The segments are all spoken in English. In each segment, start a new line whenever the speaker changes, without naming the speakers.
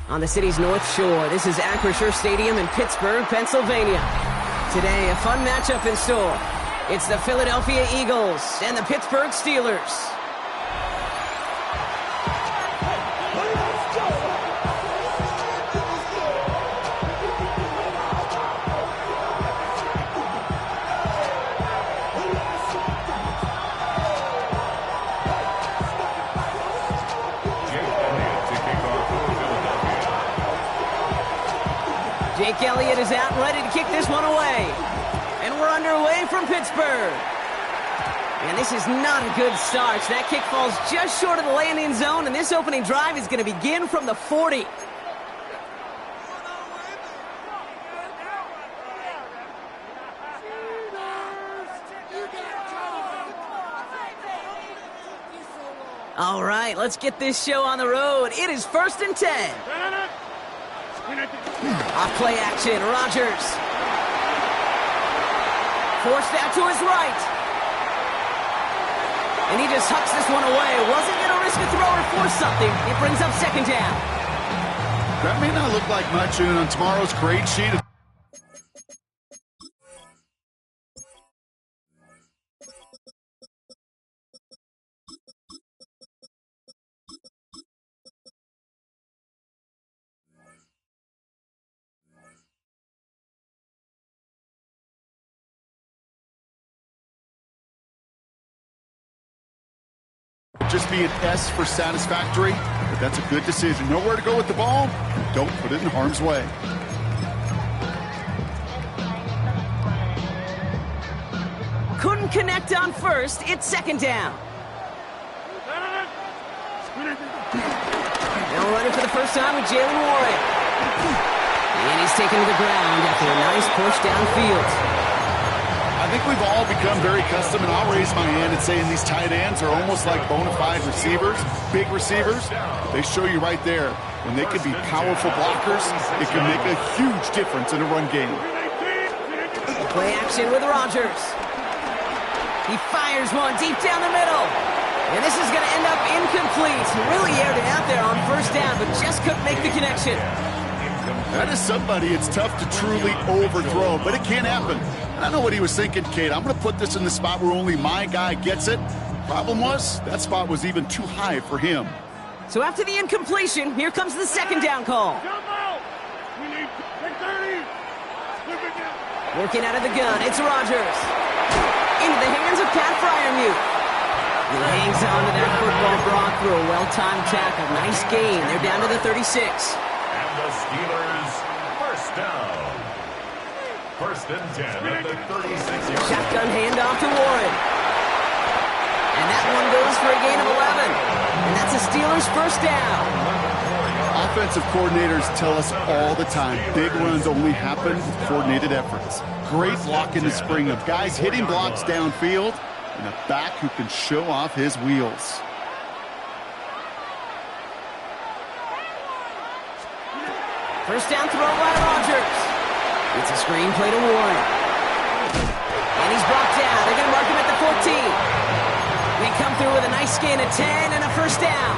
On the city's North Shore, this is Acrisure Stadium in Pittsburgh, Pennsylvania. Today, a fun matchup in store. It's the Philadelphia Eagles and the Pittsburgh Steelers. Jake Elliott is out and ready to kick this one away. And we're underway from Pittsburgh. And this is not a good start. That kick falls just short of the landing zone, and this opening drive is going to begin from the 40. All right, let's get this show on the road. It is 1st and 10. Off play action, Rodgers. Forced out to his right. And he just hucks this one away. Wasn't going to risk a throw or force something. It brings up 2nd down.
That may not look like much on tomorrow's grade sheet. Just be an S for satisfactory, but that's a good decision. Know where to go with the ball, don't put it in harm's way.
Couldn't connect on first. It's 2nd down. Now running for the first time with Jalen Warren. And he's taken to the ground after a nice push downfield.
I think we've all become very accustomed, and I'll raise my hand and say these tight ends are almost like bona fide receivers, big receivers. They show you right there, when they can be powerful blockers, it can make a huge difference in a run game.
Play action with Rodgers. He fires one deep down the middle. And this is going to end up incomplete. He really aired it out there on 1st down, but just couldn't make the connection.
That is somebody it's tough to truly overthrow, but it can happen. I know what he was thinking, Kate. I'm going to put this in the spot where only my guy gets it. Problem was, that spot was even too high for him.
So after the incompletion, here comes the 2nd down call. Working out of the gun, it's Rodgers. Into the hands of Pat Fryermuth. He hangs on to that football brought through a well-timed tackle. Nice gain. They're down to the 36.
And the Steelers, 1st down. 1st and 10 at the 36-yard.
Shotgun handoff to Warren. And that one goes for a gain of 11. And that's a Steelers 1st down.
Offensive coordinators tell us all the time, big runs only happen with coordinated efforts. Great block in the spring of guys hitting blocks downfield and a back who can show off his wheels.
First down throw by Rodgers. It's a screen play to Warren. And he's brought down. They're going to mark him at the 14. They come through with a nice gain of 10 and a 1st down.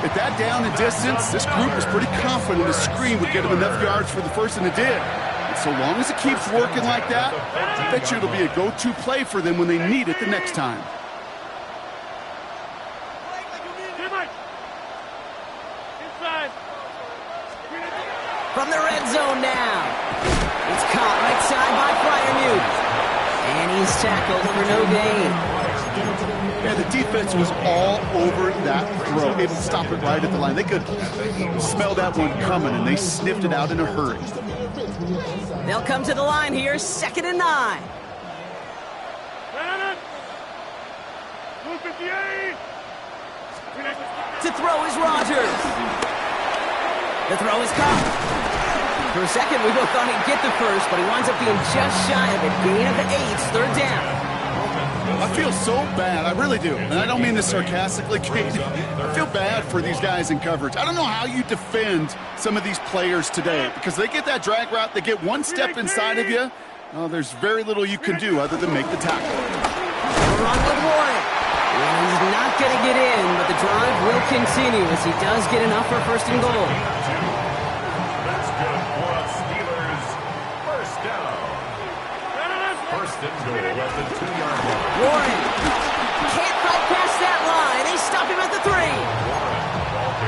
At that down and distance, this group was pretty confident the screen would get him enough yards for the first, and it did. And so long as it keeps working like that, I bet you it'll be a go-to play for them when they need it the next time.
From the red zone now. It's caught right side by Fryermuth. And he's tackled for no gain.
Yeah, the defense was all over that throw, able to stop it right at the line. They could smell that one coming, and they sniffed it out in a hurry.
They'll come to the line here, 2nd and 9. To throw is Rodgers. The throw is caught. For a second, we both thought he'd get the first, but he winds up being just shy of it. Gain of 8, 3rd down.
I feel so bad. I really do. And I don't mean this sarcastically, Kate. I feel bad for these guys in coverage. I don't know how you defend some of these players today, because they get that drag route, they get one step inside of you. There's very little you can do other than make the tackle.
Run with Warren. And he's not going to get in, but the drive will continue as he does get enough for 1st and goal.
First and goal at the 2-yard line.
Warren can't quite pass that line. They stop him at the 3.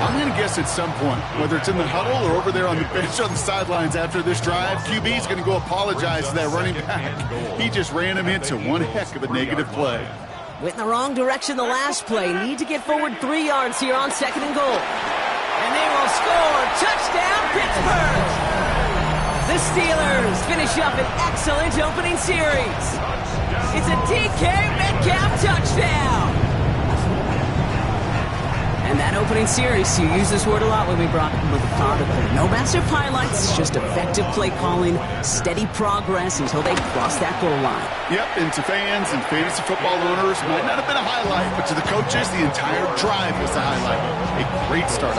I'm going to guess at some point, whether it's in the huddle or over there on the bench on the sidelines after this drive, QB's going to go apologize to that running back. He just ran him into one heck of a negative play.
Went in the wrong direction the last play. Need to get forward 3 yards here on 2nd and goal. And they will score. Touchdown, Pittsburgh! The Steelers finish up an excellent opening series. It's a DK Metcalf touchdown. And that opening series, you use this word a lot with me, Brock, methodical. No massive highlights, just effective play calling, steady progress until they cross that goal line.
Yep, and to fans and fantasy football owners, might not have been a highlight, but to the coaches, the entire drive was a highlight. A great start,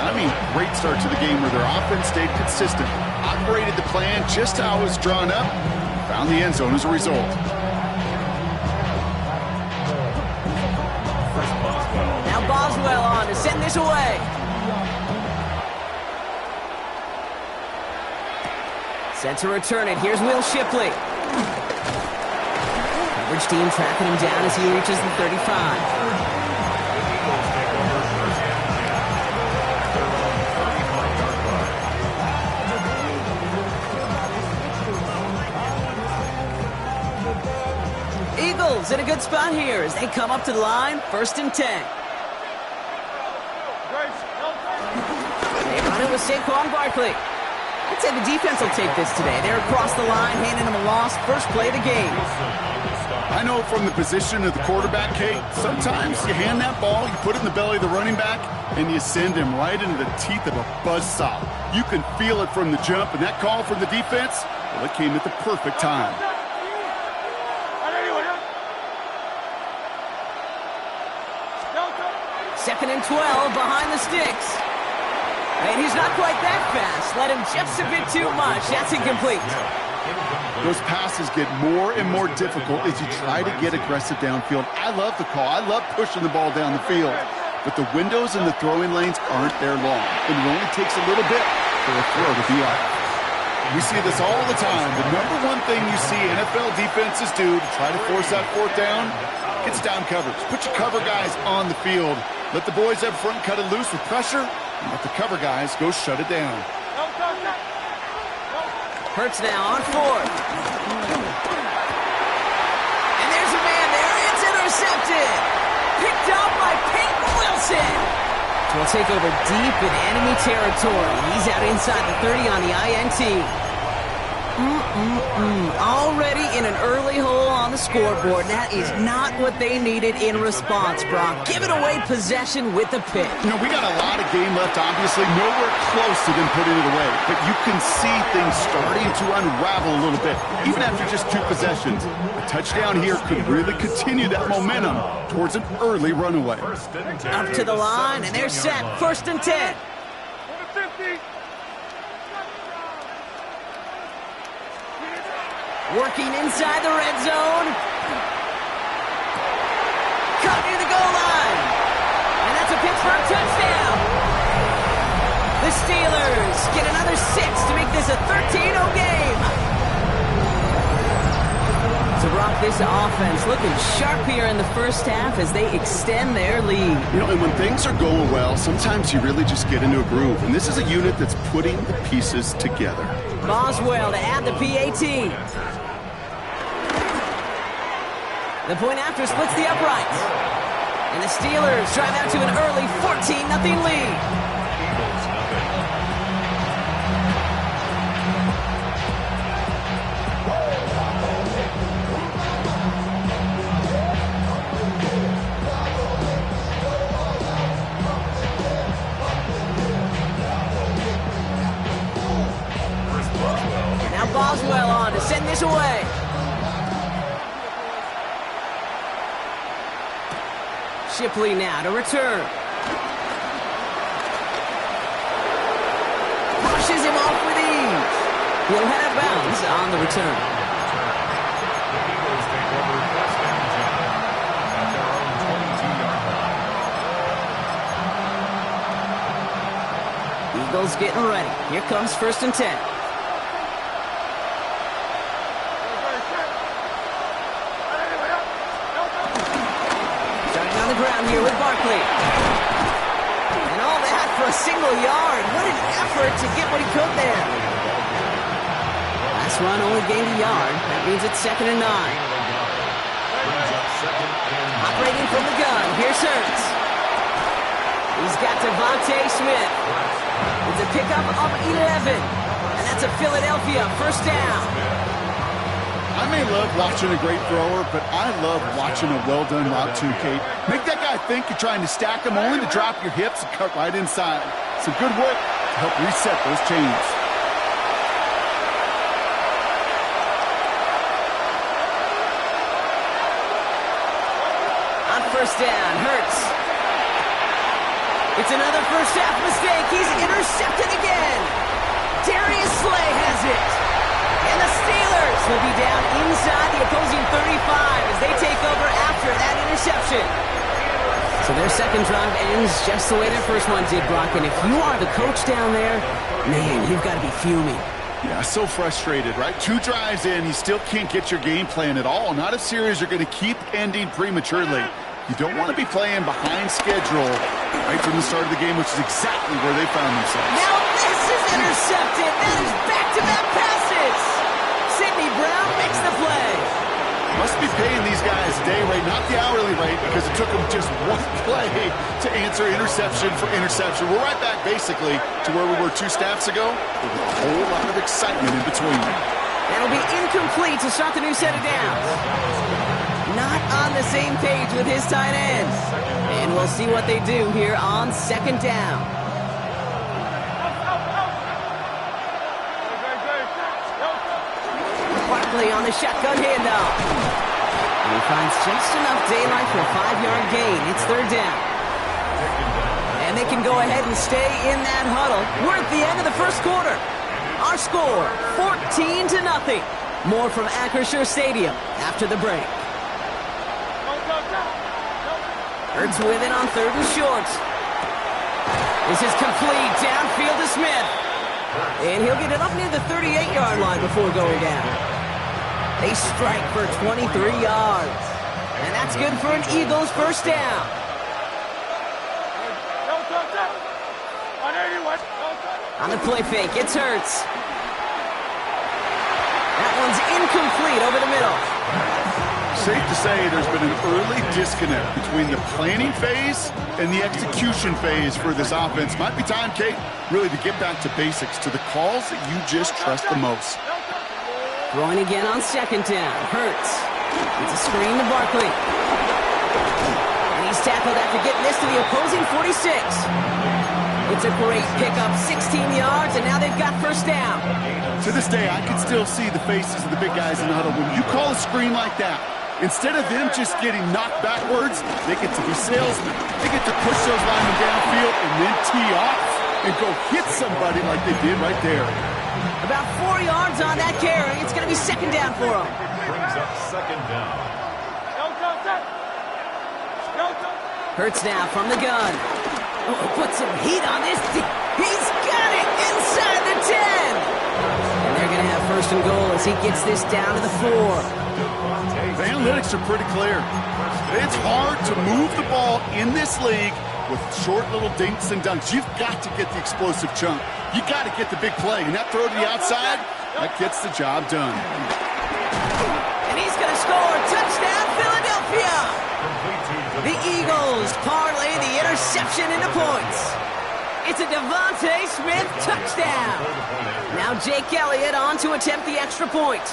great start to the game where their offense stayed consistent, operated the plan just how it was drawn up, found the end zone as a result.
Boswell on to send this away. Set to return it. Here's Will Shipley. Coverage team tracking him down as he reaches the 35. Eagles in a good spot here as they come up to the line. 1st and 10. They run it with Saquon Barkley. I'd say the defense will take this today. They're across the line, handing him a loss. First play of the game.
I know from the position of the quarterback, Kate, sometimes you hand that ball, you put it in the belly of the running back, and you send him right into the teeth of a buzzsaw. You can feel it from the jump, and that call from the defense, well, it came at the perfect time.
Second and 12 behind the sticks. And he's not quite that fast. Let him just a bit too much. That's incomplete.
Those passes get more and more difficult as you try to get aggressive downfield. I love the call. I love pushing the ball down the field. But the windows in the throwing lanes aren't there long. And it only takes a little bit for a throw to be off. We see this all the time. The number one thing you see NFL defenses do to try to force that 4th down, it's down coverage. Put your cover guys on the field. Let the boys up front cut it loose with pressure, and let the cover guys go shut it down.
Hurts now on 4th. And there's a man there. It's intercepted. Picked up by Peyton Wilson. Will take over deep in enemy territory. He's out inside the 30 on the INT. Already in an early hole on the scoreboard. That is not what they needed in response, Brock. Giving away possession with the pick.
You know, we got a lot of game left, obviously. Nowhere close to them putting it away. But you can see things starting to unravel a little bit, even after just 2 possessions. A touchdown here could really continue that momentum towards an early runaway.
Up to the line, and they're set. 1st and 10. Working inside the red zone. Cut near the goal line. And that's a Pittsburgh touchdown. The Steelers get another 6 to make this a 13-0 game. So, Brock, this offense looking sharp here in the first half as they extend their lead.
You know, and when things are going well, sometimes you really just get into a groove. And this is a unit that's putting the pieces together.
Boswell to add the PAT. The point after splits the uprights. And the Steelers drive out to an early 14-0 lead. Now Boswell on to send this away. Shipley now to return. Pushes him off with ease. He'll head out of bounds on the return. Eagles getting ready. Here comes 1st and 10. ground here with Barkley. And all that for a single yard. What an effort to get what he could there. Last run only gained a yard. That means it's 2nd and 9. Operating from the gun. Here's Hurts. He's got Devontae Smith. It's a pickup of 11. And that's a Philadelphia first down.
I may love watching a great thrower, but I love watching a well-done route too, Kate. Make that guy think you're trying to stack him only to drop your hips and cut right inside. Some good work to help reset those chains.
On first down, Hurts. It's another first half mistake. He's intercepted again. Darius Slay has it. And the Steelers will be down inside the opposing 35 as they take over after that interception. So their second drive ends just the way their first one did, Brock. And if you are the coach down there, man, you've got to be fuming.
Yeah, so frustrated, right? 2 drives in, you still can't get your game plan at all. Not a series you're going to keep ending prematurely. You don't want to be playing behind schedule right from the start of the game, which is exactly where they found themselves.
Now this is intercepted. That is back-to-back passes. Sidney Brown makes the play.
Must be paying these guys day rate, not the hourly rate, because it took them just one play to answer interception for interception. We're right back, basically, to where we were 2 snaps ago, with a whole lot of excitement in between.
That'll be incomplete to start the new set of downs. Not on the same page with his tight ends. And we'll see what they do here on 2nd down. Barkley on the shotgun handoff. And he finds just enough daylight for a 5-yard gain. It's 3rd down. And they can go ahead and stay in that huddle. We're at the end of the first quarter. Our score, 14-0. More from Acrisure Stadium after the break. Hurts with it on 3rd and short. This is complete. Downfield to Smith. And he'll get it up near the 38-yard line before going down. They strike for 23 yards. And that's good for an Eagles first down. On the play fake, it's Hurts. That one's incomplete over the middle.
Safe to say there's been an early disconnect between the planning phase and the execution phase for this offense. Might be time, Kate, really to get back to basics, to the calls that you just trust the most.
Throwing again on 2nd down. Hurts. It's a screen to Barkley. And he's tackled after getting this to the opposing 46. It's a great pickup, 16 yards, and now they've got first down.
To this day, I can still see the faces of the big guys in the huddle. When you call a screen like that, instead of them just getting knocked backwards, they get to be salesmen. They get to push those linemen downfield and then tee off and go hit somebody like they did right there.
About 4 yards on that carry. It's going to be 2nd down for them.
Brings up 2nd down.
Hurts now from the gun. Oh, put some heat on this. He's got it inside the 10. And they're going to have 1st and goal as he gets this down to the 4.
The analytics are pretty clear. It's hard to move the ball in this league with short little dinks and dunks. You've got to get the explosive chunk. You got to get the big play. And that throw to the outside, that gets the job done.
And he's going to score. Touchdown, Philadelphia. The Eagles parlay the interception into points. It's a Devontae Smith touchdown. Now Jake Elliott on to attempt the extra point.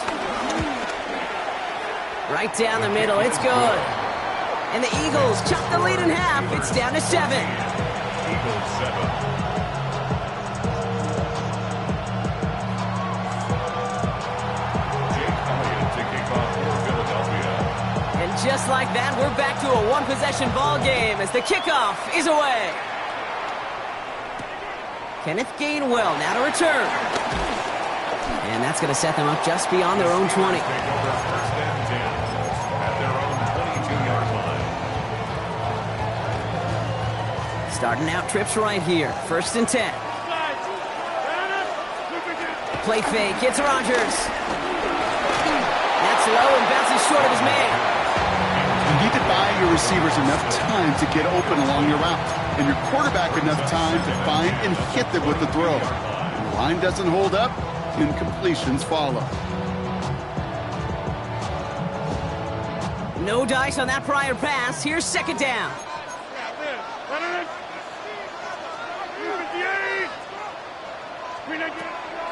Right down the middle, it's good. And the Eagles chop the lead in half. It's down to 7.
Eagles 7.
Just like that, we're back to a one-possession ball game as the kickoff is away. Kenneth Gainwell now to return. And that's going to set them up just beyond their own 20. Starting out trips right here. 1st and 10. Play fake. It's Rodgers. That's low and bounces short of his man.
And need to buy your receivers enough time to get open along your route, and your quarterback enough time to find and hit them with the throw. When the line doesn't hold up, incompletions follow.
No dice on that prior pass. Here's second down.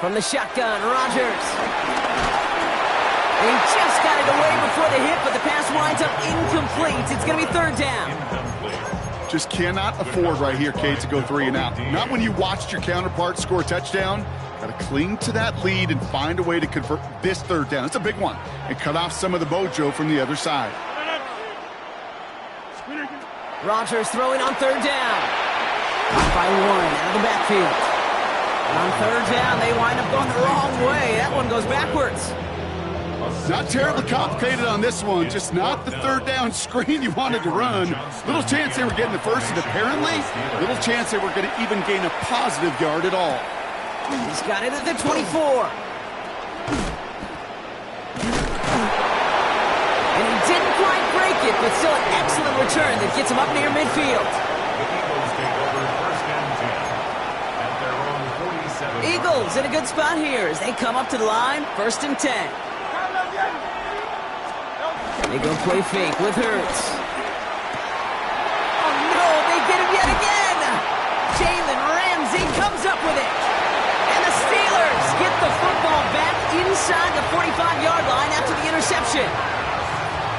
From the shotgun, Rodgers. And he just got it away before the hit, but the pass winds up incomplete. It's going to be third down.
Just cannot afford right here, Kate, to go 3 and out. Not when you watched your counterpart score a touchdown. Got to cling to that lead and find a way to convert this third down. It's a big one. And cut off some of the mojo from the other side.
Rodgers throwing on third down. Off by 1 out of the backfield. And on third down, they wind up going the wrong way. That one goes backwards.
Not terribly complicated on this one. Just not the third down screen you wanted to run. Little chance they were getting the first, and apparently, little chance they were going to even gain a positive yard at all.
He's got it at the 24. And he didn't quite break it, but still an excellent return that gets him up near midfield. Eagles in a good spot here as they come up to the line, 1st and 10. They go play fake with Hurts. Oh no, they get him yet again! Jalen Ramsey comes up with it. And the Steelers get the football back inside the 45-yard line after the interception.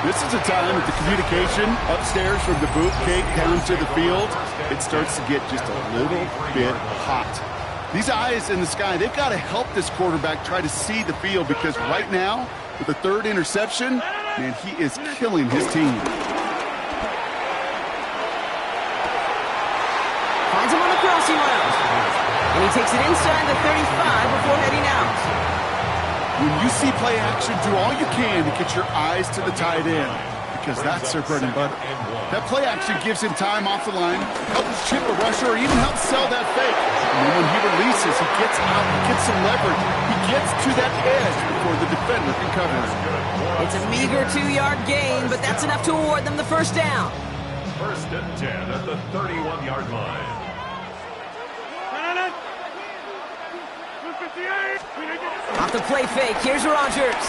This is a time that the communication upstairs from the boot cake down to the field, it starts to get just a little bit hot. These eyes in the sky, they've got to help this quarterback try to see the field, because right now, with the 3rd interception, man, he is killing his team.
Finds him on the crossing route. And he takes it inside the 35 before heading out.
When you see play action, do all you can to get your eyes to the tight end, because that's their bread and butter. That play action gives him time off the line, helps chip a rusher, or even helps sell that fake. And then when he releases, he gets out, he gets some leverage. He gets to that edge before the defender can cover him.
It's a meager 2-yard gain, but that's enough to award them the first down.
1st and 10 at the 31-yard line.
Off the play fake, here's Rodgers.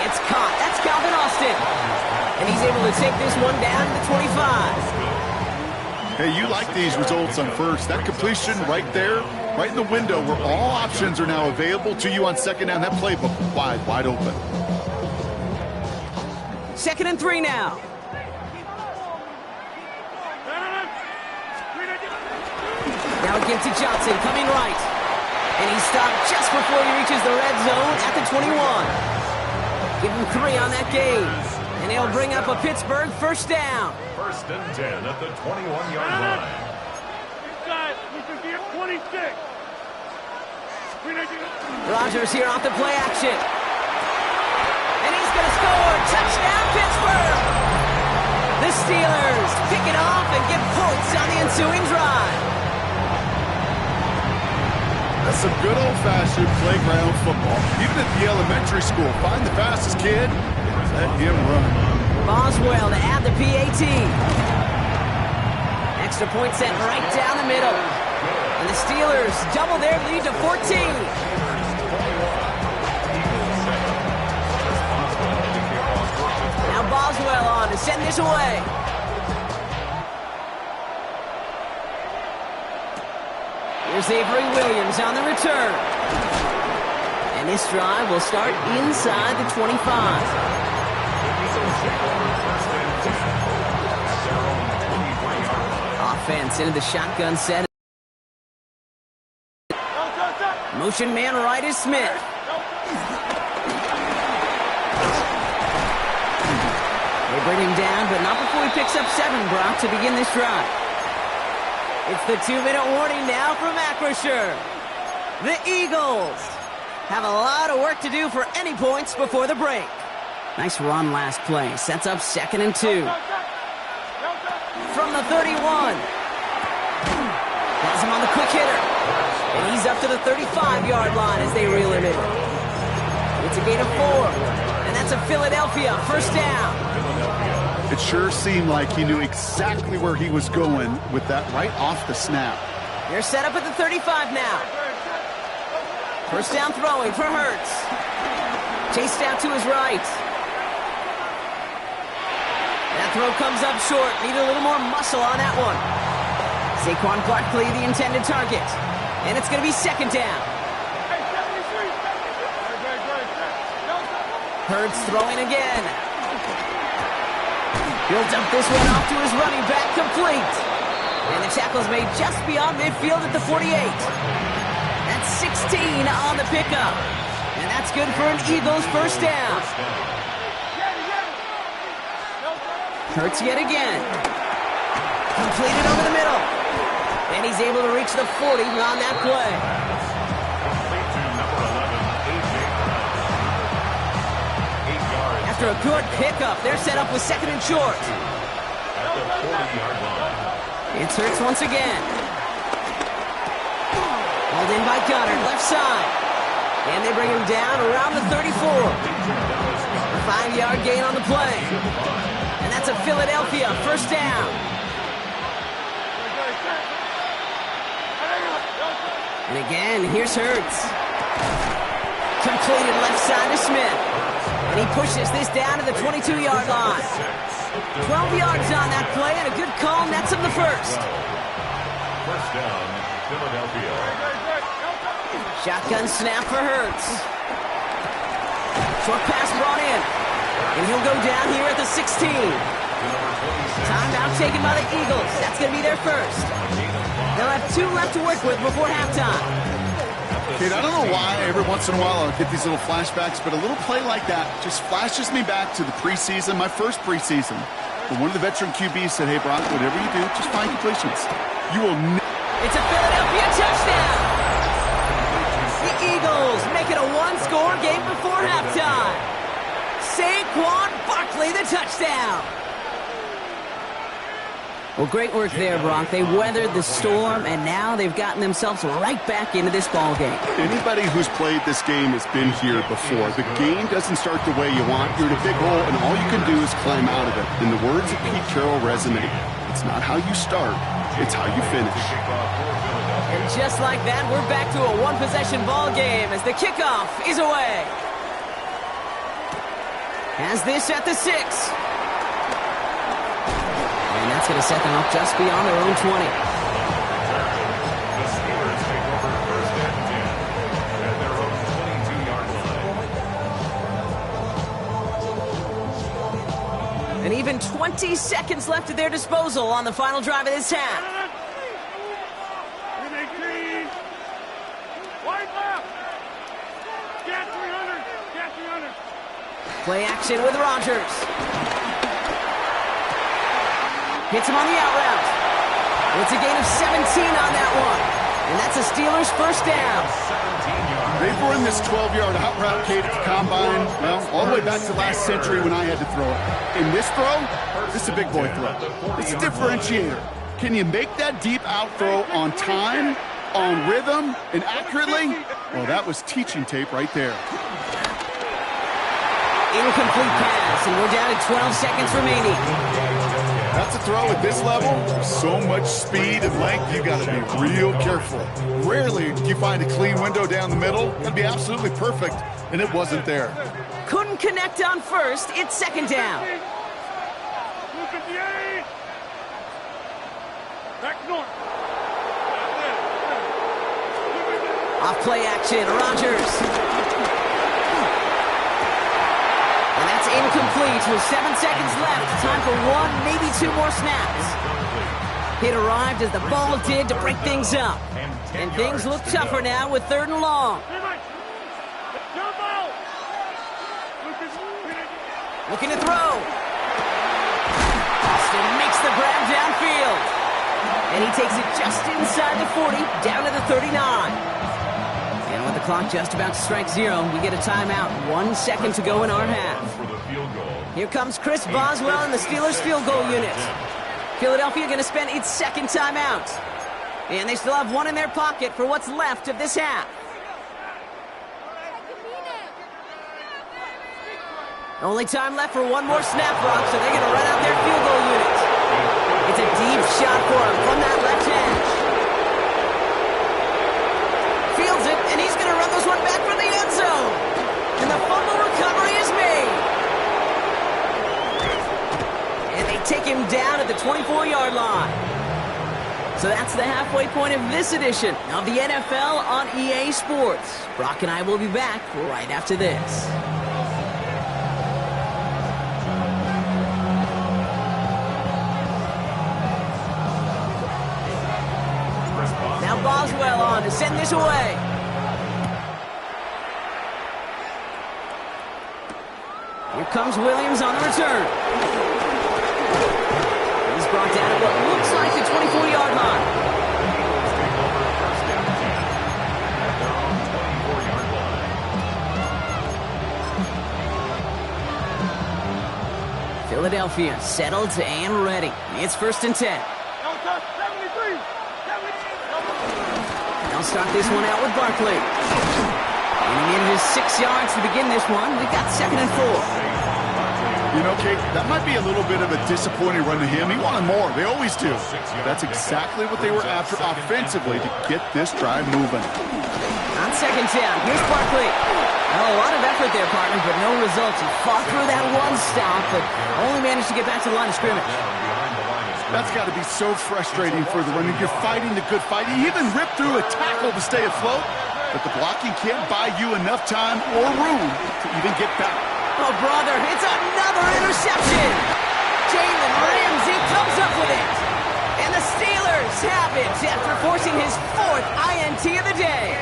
It's caught. That's Calvin Austin. And he's able to take this one down to the 25.
Hey, you like these results on first. That completion right there, right in the window where all options are now available to you on second down. That playbook wide open.
2nd and 3 now. Now it gives to Johnson, coming right. And he's stopped just before he reaches the red zone at the 21. Give him 3 on that game. And he'll bring up a Pittsburgh first down.
1st and 10 at the 21-yard line.
Rodgers here off the play action. And he's going to score. Touchdown, Pittsburgh! The Steelers pick it off and get points on the ensuing drive.
That's some good old-fashioned playground football. Even at the elementary school, find the fastest kid and let him run.
Boswell to add the PAT. Extra point set right down the middle. And the Steelers double their lead to 14. Now Boswell on to send this away. Here's Avery Williams on the return. And this drive will start inside the 25. Offense into the shotgun set. Motion man right is Smith. They bring him down, but not before he picks up 7, Brock, to begin this drive. It's the 2-minute warning now from Acrisure. The Eagles have a lot of work to do for any points before the break. Nice run last play. Sets up 2nd and 2. From the 31. Has him on the quick hitter. And he's up to the 35-yard line as they reel him in. It's a gain of 4. And that's a Philadelphia first down.
It sure seemed like he knew exactly where he was going with that right off the snap.
They're set up at the 35 now. First down throwing for Hurts. Chased out to his right. That throw comes up short. Needed a little more muscle on that one. Saquon Barkley, the intended target. And it's going to be second down. Hurts throwing again. He'll dump this one off to his running back, complete. And the tackle's made just beyond midfield at the 48. That's 16 on the pickup. And that's good for an Eagles first down. Hurts yet again. Completed over the middle. And he's able to reach the 40 on that play. After a good pickup, they're set up with second and short. It's Hurts once again. Hauled in by Goddard, left side. And they bring him down around the 34. A 5-yard gain on the play. And that's a Philadelphia first down. And again, here's Hurts. Completed left side to Smith. And he pushes this down to the 22-yard line. 12 yards on that play, and a good call nets him the first.
First down, Philadelphia.
Shotgun snap for Hurts. Short pass brought in. And he'll go down here at the 16. Timeout taken by the Eagles. That's going to be their first. They'll have 2 left to work with before halftime.
Kid, I don't know why every once in a while I'll get these little flashbacks, but a little play like that just flashes me back to the preseason, my first preseason. When one of the veteran QBs said, hey, Brock, whatever you do, just find completions. You will
It's a Philadelphia touchdown. The Eagles make it a 1-score game before halftime. Saquon Barkley, the touchdown. Well, great work there, Brock. They weathered the storm, and now they've gotten themselves right back into this ball game.
Anybody who's played this game has been here before. The game doesn't start the way you want. You're in a big hole, and all you can do is climb out of it. In the words of Pete Carroll resonate, it's not how you start, it's how you finish.
And just like that, we're back to a one-possession ball game as the kickoff is away. Has this at the 6. And that's going to set them up just beyond their own 20.
The Steelers take over first and 10 at their own 22-yard line.
And even 20 seconds left at their disposal on the final drive of this half. Play action with Rodgers. Hits him on the out route. It's a gain of 17 on that one. And that's a Steelers first down.
They've run this 12-yard out route, Kate, at the combine, well, all the way back to last century when I had to throw it. In this throw, this is a big boy throw. It's a differentiator. Can you make that deep out throw on time, on rhythm, and accurately? Well, that was teaching tape right there.
Incomplete pass, and we're down to 12 seconds remaining.
That's a throw at this level. So much speed and length, you got to be real careful. Rarely do you find a clean window down the middle. That'd be absolutely perfect, and it wasn't there.
Couldn't connect on first. It's second down. Off play action, Rodgers. And that's incomplete with 7 seconds left. Time for 1, maybe 2 more snaps. It arrived as the ball did to break things up. And things look tougher now with 3rd and long. Looking to throw. Austin makes the grab downfield. And he takes it just inside the 40, down to the 39. And with the clock just about to strike 0, we get a timeout. 1 second to go in our half. Here comes Chris Boswell and the Steelers field goal unit. Philadelphia going to spend its second timeout. And they still have 1 in their pocket for what's left of this half. Only time left for one more snap, Brock, so they're going to run out their field goal unit. It's a deep shot for him from that left edge. Fields it, and he's going to run this one back from the end zone. And the fumble recovery is made. And they take him down at the 24-yard line. So that's the halfway point of this edition of the NFL on EA Sports. Brock and I will be back right after this. Now Boswell on to send this away. Here comes Williams on the return. He's brought down at what looks like the 24-yard line. Philadelphia settled and ready. It's 1st and 10. They'll start this one out with Barkley. And he manages 6 yards to begin this one. We've got 2nd and 4.
You know, Kate, that might be a little bit of a disappointing run to him. He wanted more. They always do. That's exactly what they were after offensively to get this drive moving.
On 2nd down, here's Barkley. Well, a lot of effort there, partner, but no results. He fought through that one stop, but only managed to get back to the line of scrimmage.
That's got to be so frustrating for the runner. You're fighting the good fight. He even ripped through a tackle to stay afloat, but the blocking can't buy you enough time or room to even get back.
Oh, brother, it's another interception. Jalen Ramsey comes up with it. And the Steelers have it after forcing his 4th INT of the day.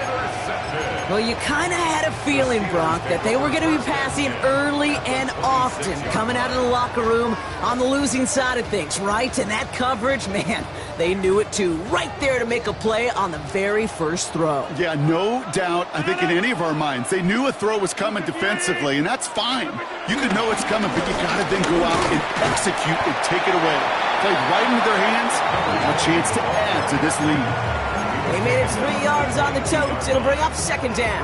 Well, you kind of had a feeling, Brock, that they were going to be passing early and often, coming out of the locker room on the losing side of things, right? And that coverage, man, they knew it too. Right there to make a play on the very first throw.
Yeah, no doubt. I think in any of our minds, they knew a throw was coming defensively, and that's fine. You could know it's coming, but you got to then go out and execute and take it away. Played right into their hands, and a chance to add to this lead.
They made it 3 yards on the tote. It'll bring up 2nd down.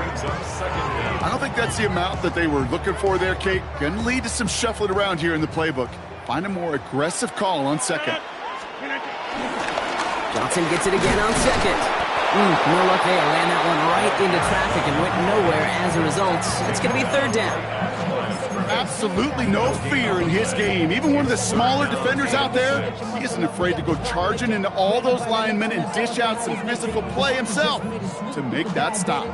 I don't think that's the amount that they were looking for there, Kate. Going to lead to some shuffling around here in the playbook. Find a more aggressive call on 2nd.
Johnson gets it again on 2nd. No luck there. Ran that one right into traffic and went nowhere as a result. It's going to be 3rd down.
Absolutely no fear in his game. Even one of the smaller defenders out there, he isn't afraid to go charging into all those linemen and dish out some physical play himself to make that stop.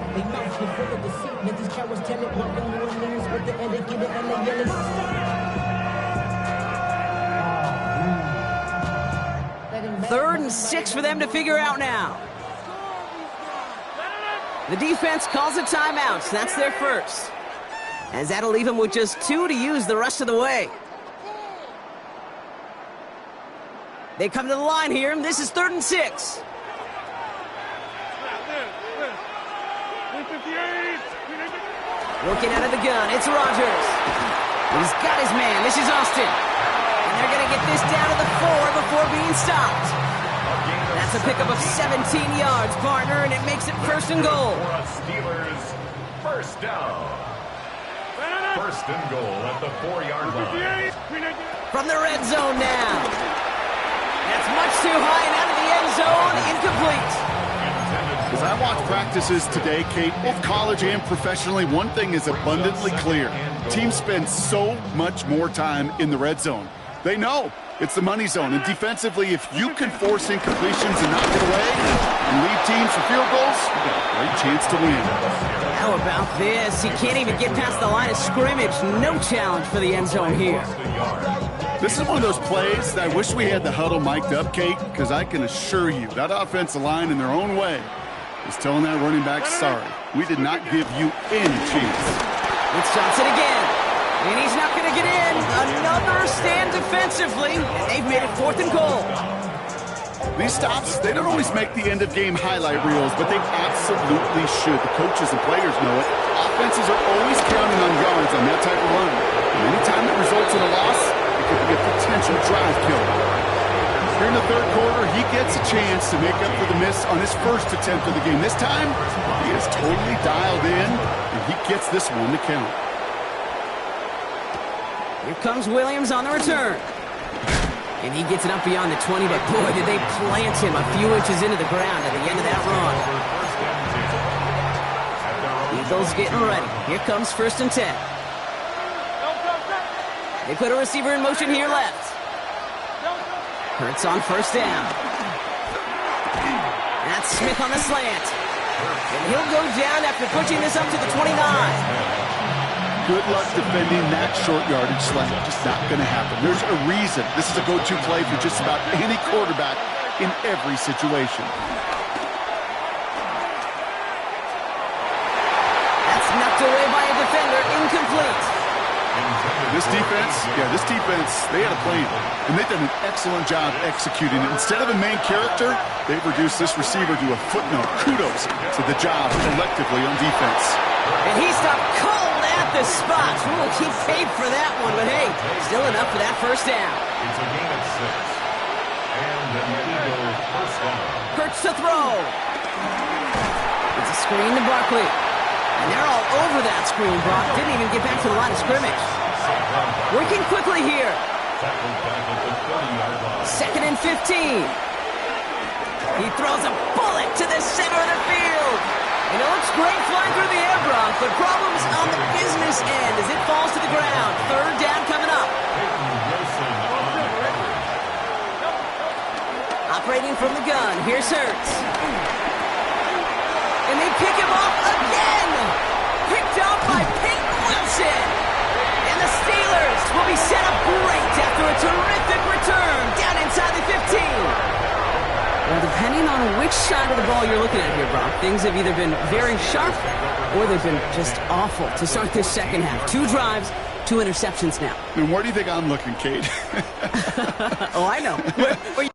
Third and 6 for them to figure out now. The defense calls a timeout, so that's their first. As that'll leave him with just 2 to use the rest of the way. They come to the line here, and this is 3rd and 6. Looking out of the gun, it's Rodgers. He's got his man. This is Austin. And they're going to get this down to the 4 before being stopped. That's a pickup of 17 yards, partner, and it makes it 1st and goal.
Steelers, 1st down. 1st and goal at the 4-yard line.
From the red zone now. That's much too high and out of the end zone. Incomplete.
As I watch practices today, Kate, both college and professionally, one thing is abundantly clear. Teams spend so much more time in the red zone. They know it's the money zone. And defensively, if you can force incompletions and knock it away and lead teams for field goals, you got a great chance to win.
How about this? He can't even get past the line of scrimmage. No challenge for the end zone here.
This is one of those plays that I wish we had the huddle mic'd up, Kate, because I can assure you that offensive line in their own way is telling that running back, sorry, we did not give you any chance.
It's Johnson again. And he's not going to get in. Another stand defensively. And they've made it 4th and goal.
These stops, they don't always make the end-of-game highlight reels, but they absolutely should. The coaches and players know it. Offenses are always counting on yards on that type of run. And anytime it results in a loss, it could be a potential drive killer. Here in the 3rd quarter, he gets a chance to make up for the miss on his first attempt of the game. This time, he is totally dialed in, and he gets this one to count.
Here comes Williams on the return. And he gets it up beyond the 20, but boy, did they plant him a few inches into the ground at the end of that run. Eagles getting ready. Here comes 1st and 10. They put a receiver in motion here left. Hurts on 1st down. That's Smith on the slant. And he'll go down after pushing this up to the 29.
Good luck defending that short yardage slant. Just not going to happen. There's a reason. This is a go-to play for just about any quarterback in every situation.
That's knocked away by a defender. Incomplete.
This defense, they had a plan, and they've done an excellent job executing it. Instead of a main character, they've reduced this receiver to a footnote. Kudos to the job collectively on defense.
And he stopped cold at the spot. Ooh, he paid for that one, but hey, still enough for that 1st down.
It's a gain of 6. And an Eagle 1st down.
Hurts to throw. It's a screen to Barkley. And they're all over that screen, Brock. Didn't even get back to the line of scrimmage. Working quickly here. 2nd and 15. He throws a bullet to the center of the field. And it looks great flying through the air, Brock, but problems on the business end as it falls to the ground. 3rd down coming up. Operating from the gun. Here's Hurts. And they pick him off again. Picked up by Peyton Wilson. And the Steelers will be set up great after a terrific return down inside the 15. Well, depending on which side of the ball you're looking at here, Brock, things have either been very sharp or they've been just awful to start this second half. 2 drives, 2 interceptions now.
And where do you think I'm looking, Kate?
Oh, I know. Where